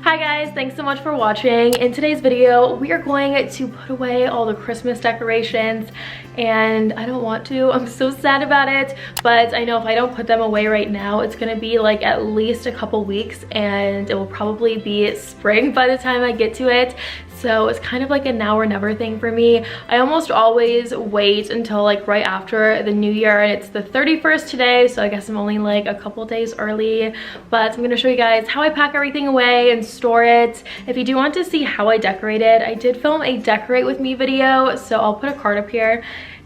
Hi guys, thanks so much for watching. In today's video, we are going to put away all the Christmas decorations, and I don't want to. I'm so sad about it, but I know if I don't put them away right now, it's gonna be like at least a couple weeks, and it will probably be spring by the time I get to it. So it's kind of like a now or never thing for me. I almost always wait until like right after the new year, and it's the 31st today, so I guess I'm only like a couple days early. But I'm gonna show you guys how I pack everything away and store it. If you do want to see how I decorated, I did film a decorate with me video, so I'll put a card up here.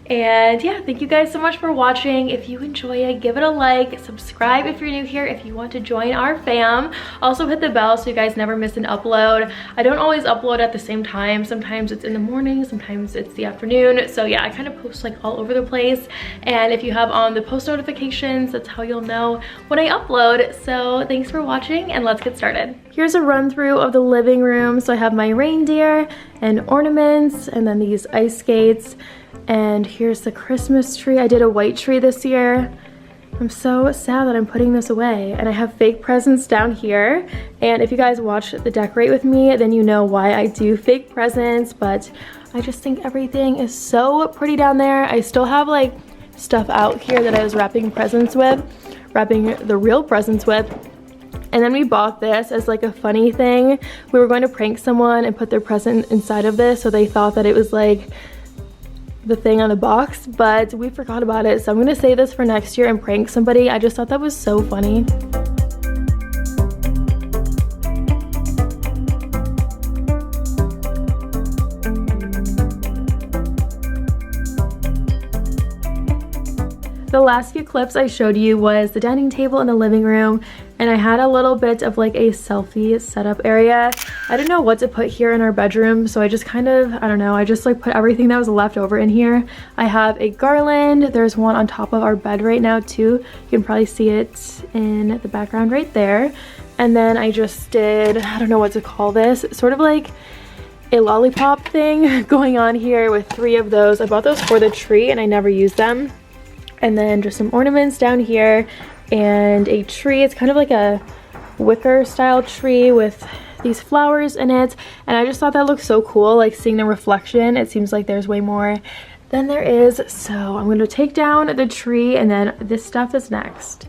And yeah, thank you guys so much for watching. If you enjoy it, give it a like, subscribe if you're new here, if you want to join our fam. Also hit the bell so you guys never miss an upload. I don't always upload at the same time. Sometimes it's in the morning, sometimes it's the afternoon. So yeah, I kind of post like all over the place. And if you have on the post notifications, that's how you'll know when I upload. So thanks for watching, and let's get started. Here's a run through of the living room. So I have my reindeer and ornaments, and then these ice skates. And here's the Christmas tree. I did a white tree this year. I'm so sad that I'm putting this away. And I have fake presents down here. And if you guys watch the decorate with me, then you know why I do fake presents. But I just think everything is so pretty down there. I still have like stuff out here that I was wrapping the real presents with. And then we bought this as like a funny thing. We were going to prank someone and put their present inside of this, so they thought that it was like the thing on the box, but we forgot about it. So I'm gonna save this for next year and prank somebody. I just thought that was so funny. The last few clips I showed you was the dining table in the living room, and I had a little bit of like a selfie setup area. I didn't know what to put here in our bedroom, so I just kind of, I don't know, I just like put everything that was left over in here. I have a garland. There's one on top of our bed right now too. You can probably see it in the background right there. And then I just did, I don't know what to call this, sort of like a lollipop thing going on here with 3 of those. I bought those for the tree and I never used them. And then just some ornaments down here and a tree. It's kind of like a wicker style tree with these flowers in it. And I just thought that looked so cool, like seeing the reflection. It seems like there's way more than there is. So I'm gonna take down the tree, and then this stuff is next.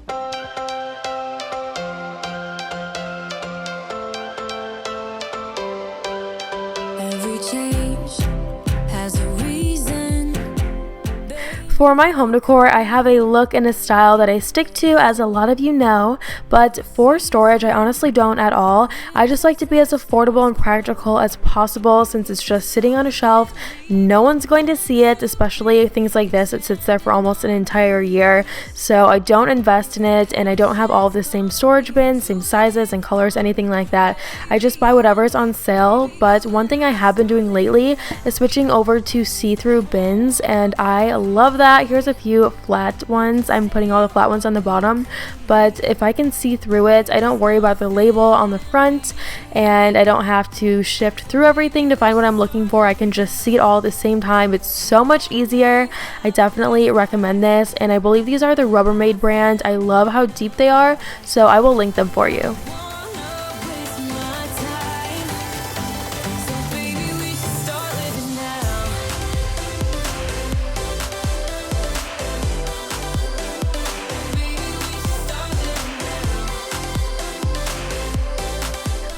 For my home decor, I have a look and a style that I stick to, as a lot of you know, but for storage, I honestly don't at all. I just like to be as affordable and practical as possible, since it's just sitting on a shelf. No one's going to see it, especially things like this. It sits there for almost an entire year, so I don't invest in it, and I don't have all of the same storage bins, same sizes and colors, anything like that. I just buy whatever's on sale. But one thing I have been doing lately is switching over to see-through bins, and I love that. Here's a few flat ones. I'm putting all the flat ones on the bottom, but if I can see through it, I don't worry about the label on the front, and I don't have to shift through everything to find what I'm looking for. I can just see it all at the same time. It's so much easier. I definitely recommend this, and I believe these are the Rubbermaid brand. I love how deep they are, so I will link them for you.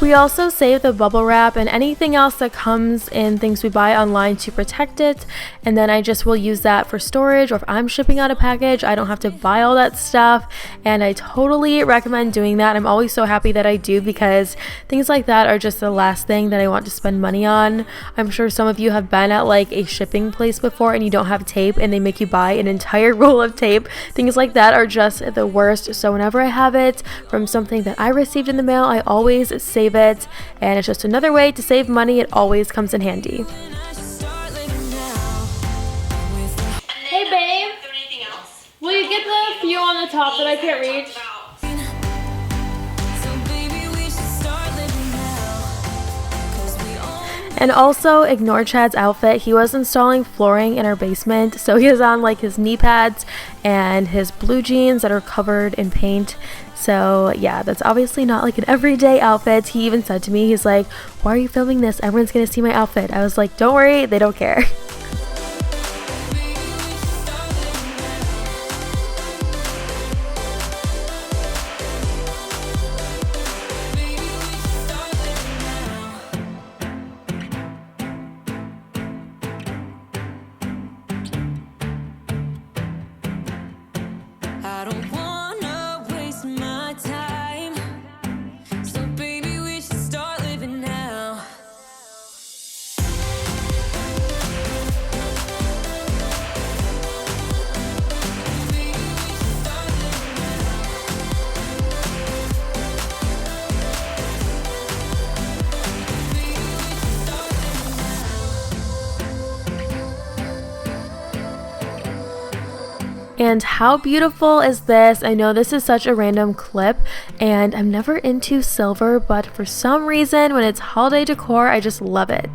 We also save the bubble wrap and anything else that comes in things we buy online to protect it, and then I just will use that for storage, or if I'm shipping out a package, I don't have to buy all that stuff, and I totally recommend doing that. I'm always so happy that I do, because things like that are just the last thing that I want to spend money on. I'm sure some of you have been at like a shipping place before and you don't have tape and they make you buy an entire roll of tape. Things like that are just the worst. So whenever I have it from something that I received in the mail, I always save it, and it's just another way to save money. It always comes in handy. Hey babe, will you get the few on the top that I can't reach? And also ignore Chad's outfit. He was installing flooring in our basement, so he has on like his knee pads and his blue jeans that are covered in paint. So yeah, that's obviously not like an everyday outfit. He even said to me, he's like, why are you filming this? Everyone's gonna see my outfit. I was like, don't worry, they don't care. And how beautiful is this? I know this is such a random clip and I'm never into silver, but for some reason when it's holiday decor, I just love it.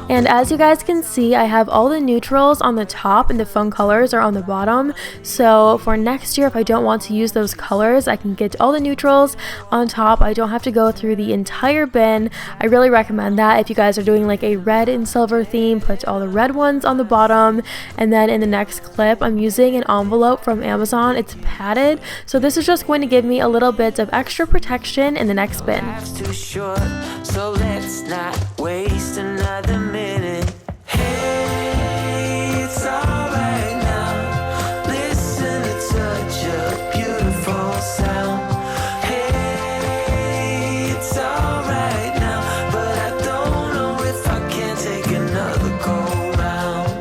And as you guys can see, I have all the neutrals on the top and the fun colors are on the bottom. So for next year, if I don't want to use those colors, I can get all the neutrals on top. I don't have to go through the entire bin. I really recommend that. If you guys are doing like a red and silver theme, put all the red ones on the bottom. And then in the next clip, I'm using an envelope from Amazon. It's padded. So this is just going to give me a little bit of extra protection in the next bin. Too short, so let's not waste another minute. Hey, it's alright now. Listen to such a beautiful sound. Hey, it's alright now, but I don't know if I can take another go round.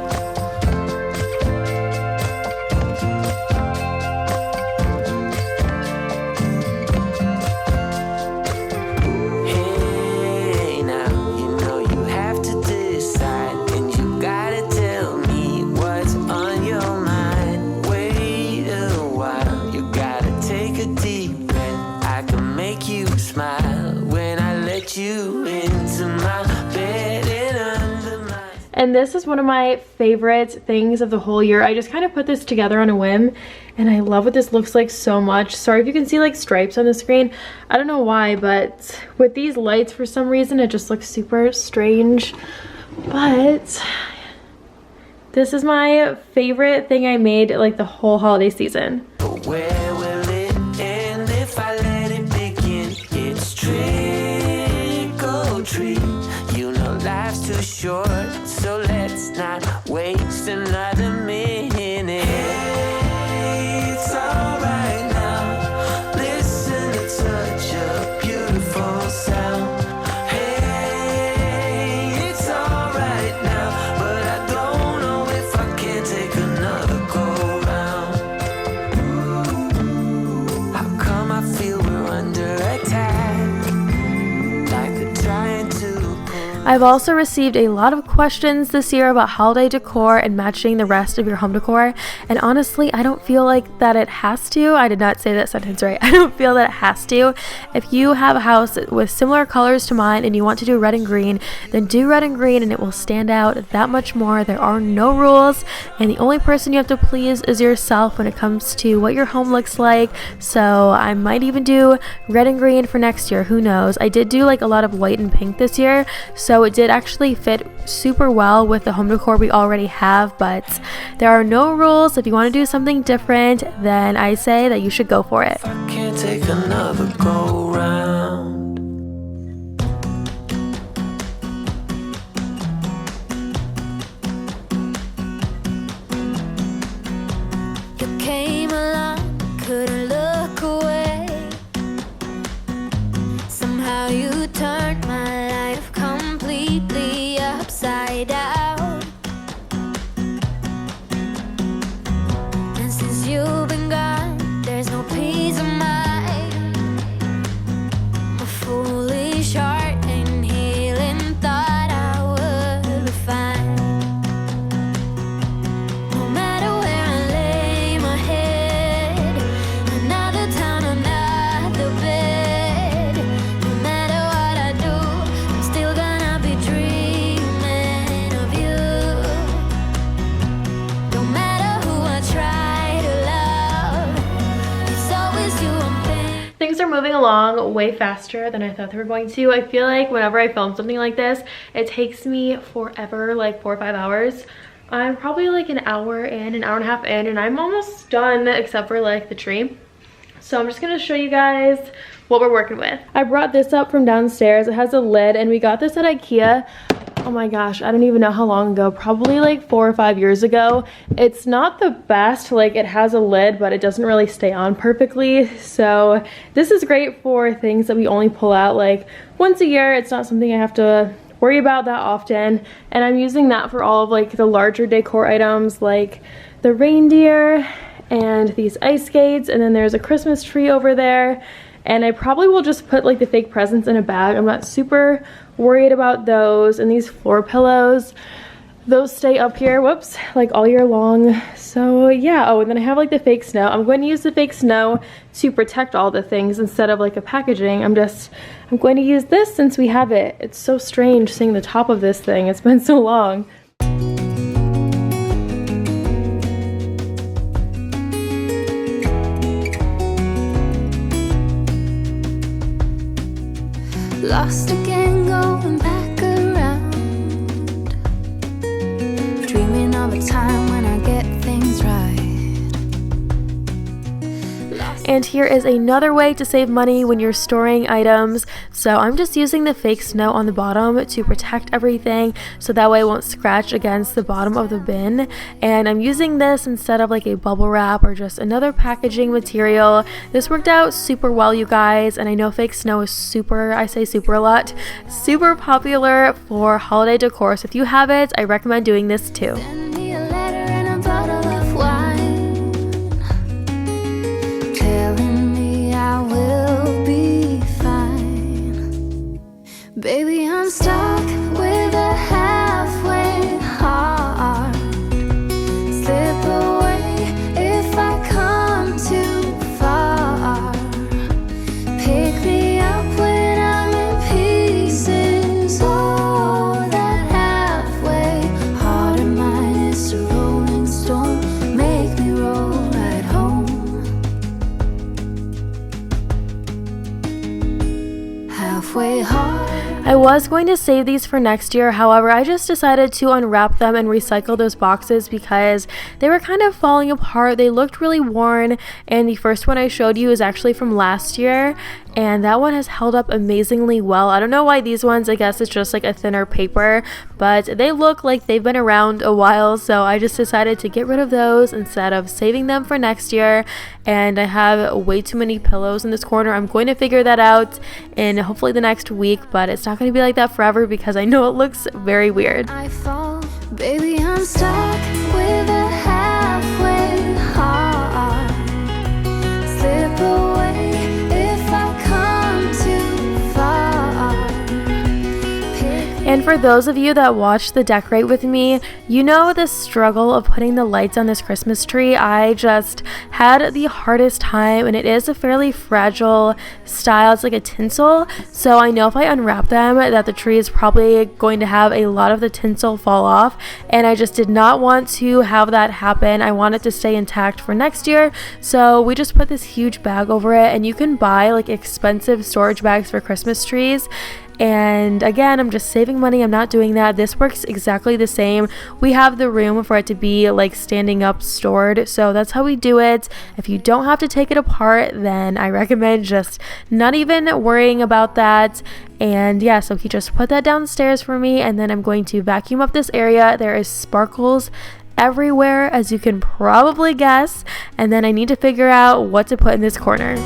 Hey, now you know you have to decide, and you gotta tell me what's on your mind. Wait a while, you gotta take a deep breath. I can make you smile when I let you into my bed and under my. And this is one of my favorite things of the whole year. I just kind of put this together on a whim and I love what this looks like so much. Sorry if you can see like stripes on the screen. I don't know why, but with these lights for some reason it just looks super strange. But this is my favorite thing I made like the whole holiday season. But where will it end if I let it begin? It's trick or treat. You know life's too short, so let's not waste another minute. Hey, it's alright now. Listen to such a beautiful sound. Hey, it's alright now, but I don't know if I can take another go round. How come I feel we're under attack? Like they're trying to. I've also received a lot of questions this year about holiday decor and matching the rest of your home decor, and honestly I don't feel like that it has to. I did not say that sentence right. I don't feel that it has to. If you have a house with similar colors to mine and you want to do red and green, then do red and green and it will stand out that much more. There are no rules and the only person you have to please is yourself when it comes to what your home looks like. So I might even do red and green for next year, who knows. I did do like a lot of white and pink this year, so it did actually fit super well with the home decor we already have, but there are no rules. If you want to do something different, then I say that you should go for it. I can't take another go round. You came along, couldn't look away. Somehow you turned my life completely upside down. And since you've been gone, there's no peace of mind. things are moving along way faster than I thought they were going to. I feel like whenever I film something like this, it takes me forever, like 4 or 5 hours. I'm probably like an hour in, an hour and a half in, and I'm almost done except for like the tree. So I'm just gonna show you guys what we're working with. I brought this up from downstairs. It has a lid, and we got this at IKEA. Oh my gosh, I don't even know how long ago, probably like 4 or 5 years ago. It's not the best, like it has a lid, but it doesn't really stay on perfectly. So this is great for things that we only pull out like once a year. It's not something I have to worry about that often. And I'm using that for all of like the larger decor items like the reindeer and these ice skates. And then there's a Christmas tree over there. And I probably will just put like the fake presents in a bag. I'm not super worried about those. And these floor pillows, those stay up here, whoops, like all year long. So yeah, oh, and then I have like the fake snow. I'm going to use the fake snow to protect all the things instead of like a packaging. I'm going to use this since we have it. It's so strange seeing the top of this thing. It's been so long. Lost again, going back around, dreaming of a time when I get things right. And here is another way to save money when you're storing items. So I'm just using the fake snow on the bottom to protect everything, so that way it won't scratch against the bottom of the bin. And I'm using this instead of like a bubble wrap or just another packaging material. This worked out super well, you guys. And I know fake snow is super, I say super a lot, super popular for holiday decor. So if you have it, I recommend doing this too. Send me a letter and a bottle of wine, telling me I will be fine. Baby, I'm stuck with a halfway heart. Slip away if I come too far. Pick me up when I'm in pieces. Oh, that halfway heart of mine is a rolling stone. Make me roll right home. Halfway heart. I was going to save these for next year, however, I just decided to unwrap them and recycle those boxes because they were kind of falling apart. They looked really worn, and the first one I showed you is actually from last year, and that one has held up amazingly well. I don't know why these ones, I guess it's just like a thinner paper, but they look like they've been around a while, so I just decided to get rid of those instead of saving them for next year. And I have way too many pillows in this corner. I'm going to figure that out in hopefully the next week, but it's not going to be like that forever because I know it looks very weird. I fall, baby, I'm stuck with a halfway heart. Slip away if I come too far. And for those of you that watch the Decorate with me, you know the struggle of putting the lights on this Christmas tree. I just had the hardest time, and it is a fairly fragile style. It's like a tinsel, so I know if I unwrap them that the tree is probably going to have a lot of the tinsel fall off, and I just did not want to have that happen. I want it to stay intact for next year, so we just put this huge bag over it, and you can buy like expensive storage bags for Christmas trees. And again, I'm just saving money. I'm not doing that. This works exactly the same. We have the room for it to be like standing up stored, so that's how we do it. If you don't have to take it apart, then I recommend just not even worrying about that. And yeah, so he just put that downstairs for me, and then I'm going to vacuum up this area. There is sparkles everywhere, as you can probably guess, and then I need to figure out what to put in this corner.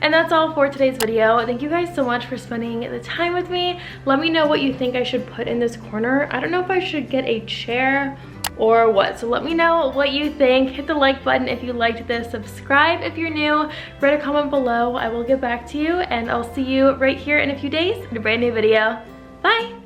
And that's all for today's video. Thank you guys so much for spending the time with me. Let me know what you think I should put in this corner. I don't know if I should get a chair or what, so let me know what you think. Hit the like button if you liked this, subscribe if you're new, write a comment below. I will get back to you, and I'll see you right here in a few days in a brand new video. Bye.